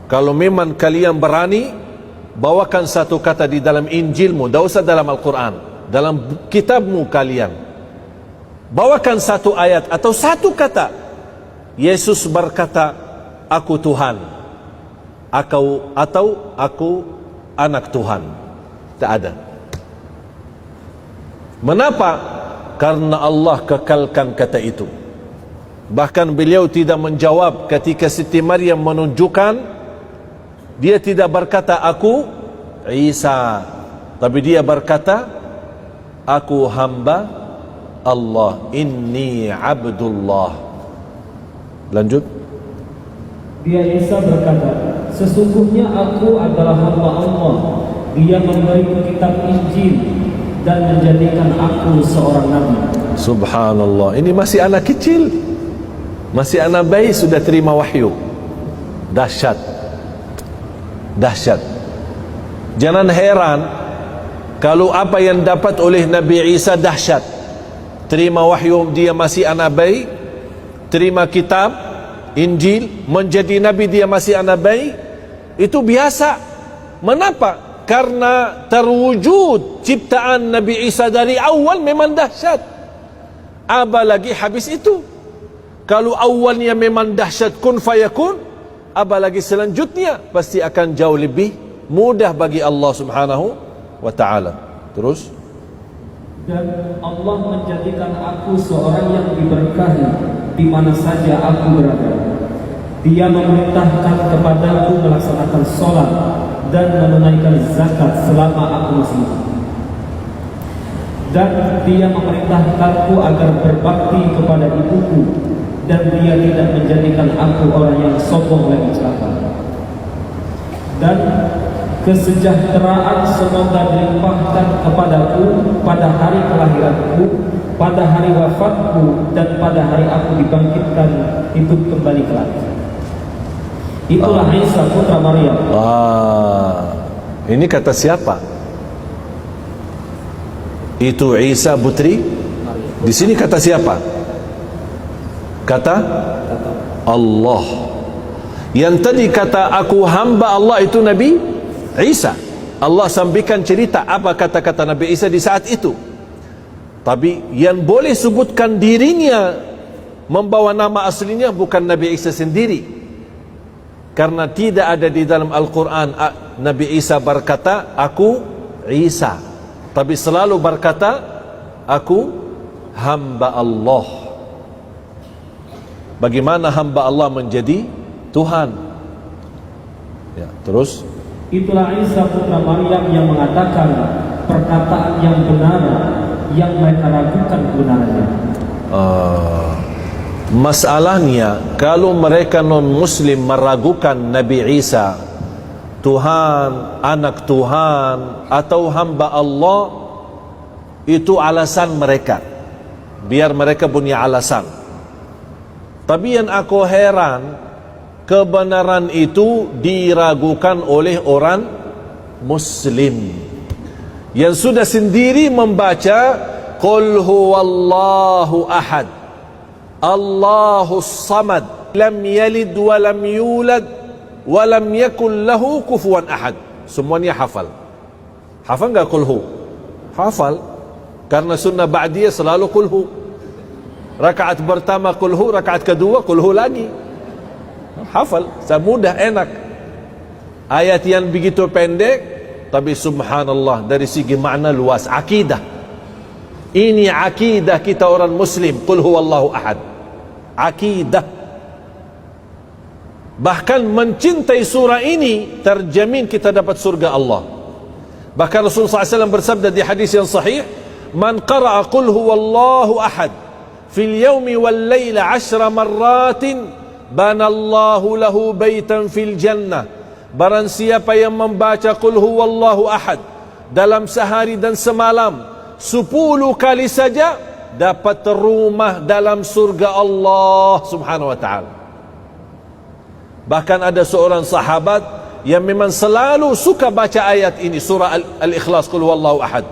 kalau memang kalian berani, bawakan satu kata di dalam Injilmu, tidak usah dalam Al-Quran, dalam kitabmu kalian, bawakan satu ayat atau satu kata. Yesus berkata, aku Tuhan, atau aku anak Tuhan. Tak ada. Mengapa? Karena Allah kekalkan kata itu. Bahkan beliau tidak menjawab ketika Siti Maryam menunjukkan, dia tidak berkata aku Isa, tapi dia berkata aku hamba Allah, inni abdullah. Lanjut. Dia Isa berkata, sesungguhnya aku adalah hamba Allah. Dia memberiku kitab Injil dan menjadikan aku seorang nabi. Subhanallah, ini masih anak kecil, masih anak bayi sudah terima wahyu. Dahsyat, dahsyat. Jangan heran kalau apa yang dapat oleh Nabi Isa dahsyat. Terima wahyu dia masih anak bayi, terima kitab Injil, menjadi nabi dia masih anak bayi, itu biasa. Mengapa? Karena terwujud ciptaan Nabi Isa dari awal memang dahsyat. Apalagi habis itu. Kalau awalnya memang dahsyat kun fayakun, apalagi selanjutnya pasti akan jauh lebih mudah bagi Allah Subhanahu wa ta'ala. Terus, dan Allah menjadikan aku seorang yang diberkahi di mana saja aku berada. Dia memerintahkan kepadaku melaksanakan sholat dan menunaikan zakat selama aku masih hidup. Dan dia memerintahkanku agar berbakti kepada ibuku, dan dia tidak menjadikan aku orang yang sombong lagi celaka. Dan kesejahteraan semoga dilimpahkan kepadaku pada hari kelahiranku, pada hari wafatku, dan pada hari aku dibangkitkan hidup kembali kelak. Itulah Isa putra Maryam. Ini kata siapa? Itu Isa putri. Di sini kata siapa? Kata Allah. Yang tadi kata aku hamba Allah itu Nabi Isa. Allah sampaikan cerita apa kata-kata Nabi Isa di saat itu. Tapi yang boleh sebutkan dirinya membawa nama aslinya bukan Nabi Isa sendiri. Karena tidak ada di dalam Al-Quran Nabi Isa berkata aku Isa, tapi selalu berkata aku hamba Allah. Bagaimana hamba Allah menjadi Tuhan? Ya, terus. Itulah Isa putra Maryam yang mengatakan perkataan yang benar yang mereka ragukan kebenarannya. Masalahnya kalau mereka non-muslim meragukan Nabi Isa Tuhan, anak Tuhan atau hamba Allah, itu alasan mereka, biar mereka punya alasan. Tapi yang aku heran, kebenaran itu diragukan oleh orang muslim yang sudah sendiri membaca qul huwallahu ahad Allahus samad lam yalid wa lam yulad wa lam yakul lahu kufuwan ahad. Semuanya hafal. Hafal enggak qul hu? Hafal. Karena sunnah ba'diyah selalu qul hu. Rakaat pertama qul hu, rakaat kedua qul hu lagi. Hafal, mudah, enak. Ayat yang begitu pendek tapi subhanallah dari segi makna luas. Akidah. Ini akidah kita orang muslim, qul huwallahu ahad. Akidah. Bahkan mencintai surah ini terjamin kita dapat surga Allah. Bahkan Rasulullah SAW bersabda di hadis yang sahih, man qara'a qul huwallahu ahad fil yawmi wal layla 10 marratin banallahu lahu baitan fil jannah. Barang siapa yang membaca qul huwallahu ahad dalam sehari dan semalam 10 kali saja, dapat rumah dalam surga Allah Subhanahu wa ta'ala. Bahkan ada seorang sahabat yang memang selalu suka baca ayat ini, surah Al-Ikhlas, qul huwallahu ahad.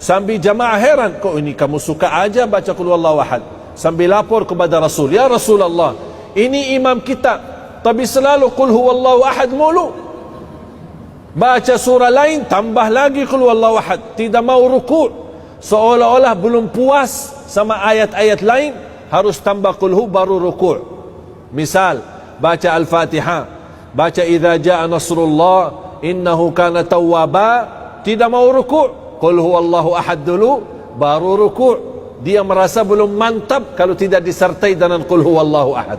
Sambil jamaah heran, kok ini kamu suka aja baca qul huwallahu ahad? Sambil lapor kepada Rasul, ya Rasulullah, ini imam kita tapi selalu qul huwallahu ahad mulu. Baca surah lain tambah lagi qul huwallahu ahad, tidak mau ruku', seolah-olah belum puas sama ayat-ayat lain, harus tambah qul hu baru ruku'. Misal baca Al-Fatihah, baca idza jaa nasrullah innahu kana tawwaba, tidak mau ruku', qul huwallahu ahad dulu baru ruku'. Dia merasa belum mantap kalau tidak disertai dengan qul huwallahu ahad.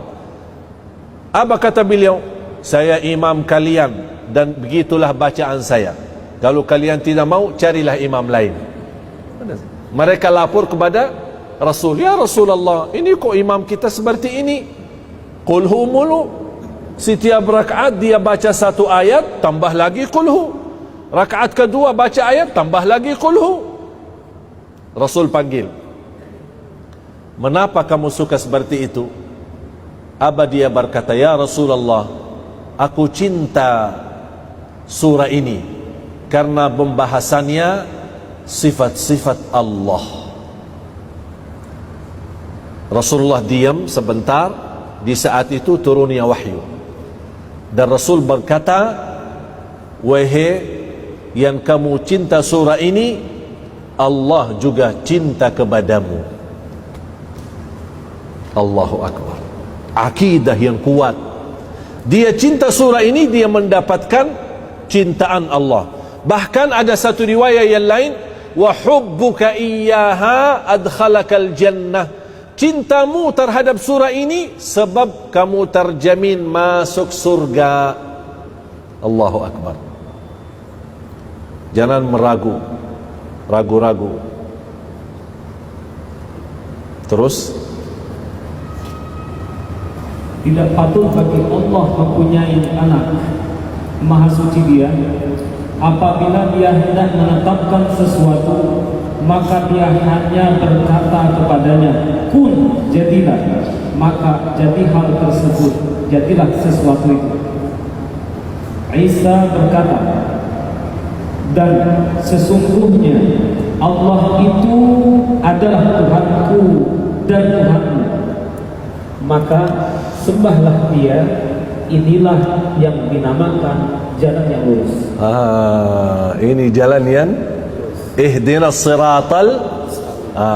Apa kata beliau? Saya imam kalian dan begitulah bacaan saya. Kalau kalian tidak mau, carilah imam lain. Mereka lapor kepada Rasul, ya Rasulullah, ini kok imam kita seperti ini, qul hu mulu. Setiap rakaat dia baca satu ayat, tambah lagi qul hu. Rakaat kedua baca ayat, tambah lagi qul hu. Rasul panggil, "Mengapa kamu suka seperti itu?" Dia berkata, "Ya Rasulullah, aku cinta surah ini karena pembahasannya sifat-sifat Allah." Rasulullah diam sebentar. Di saat itu turunnya wahyu, dan Rasul berkata, "Wahai yang kamu cinta surah ini, Allah juga cinta kepadamu." Allahu Akbar. Akidah yang kuat. Dia cinta surah ini, dia mendapatkan cintaan Allah. Bahkan ada satu riwayat yang lain, wa hubbuka iyyaha adkhalakal jannah. Cintamu terhadap surah ini sebab kamu terjamin masuk surga. Allahu Akbar. Jangan ragu-ragu. Terus, tidak patut bagi Allah mempunyai anak. Maha suci Dia. Apabila Dia hendak menetapkan sesuatu, maka Dia hanya berkata kepadanya, kun, jadilah. Maka jadi hal tersebut, jadilah sesuatu itu. Isa berkata, dan sesungguhnya Allah itu adalah Tuhanku dan Tuhanmu, maka sembahlah Dia. Inilah yang dinamakan jalan yang lurus. Ini jalan yang ihdinas siratal,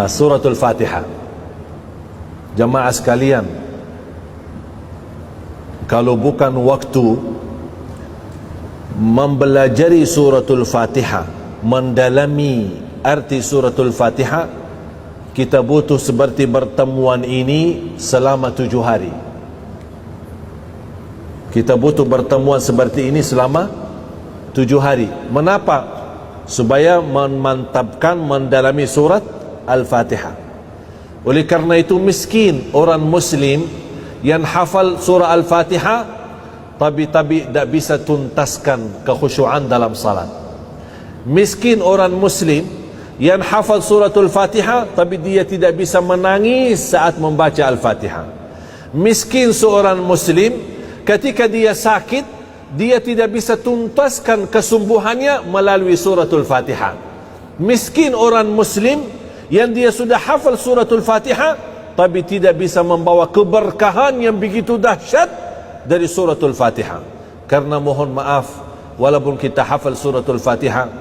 suratul Fatihah. Jamaah sekalian, kalau bukan waktu mempelajari suratul Fatihah, mendalami arti suratul Fatihah, kita butuh seperti pertemuan ini selama 7 hari. Kita butuh pertemuan seperti ini selama 7 hari. Mengapa? Supaya memantapkan mendalami surat Al-Fatihah. Oleh karena itu, miskin orang muslim yang hafal surah Al-Fatihah tapi tidak bisa tuntaskan kekhusyuan dalam salat. Miskin orang muslim yang hafal suratul Fatihah tapi dia tidak bisa menangis saat membaca Al-Fatihah. Miskin seorang muslim ketika dia sakit, dia tidak bisa tuntaskan kesembuhannya melalui suratul Fatihah. Miskin orang muslim yang dia sudah hafal suratul Fatihah tapi tidak bisa membawa keberkahan yang begitu dahsyat dari suratul Fatihah. Karena mohon maaf, walaupun kita hafal suratul Fatihah,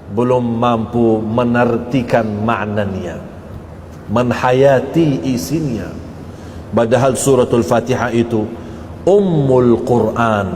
belum mampu menartikan maknanya, menhayati isinya. Padahal suratul Fatihah itu Ummul Quran,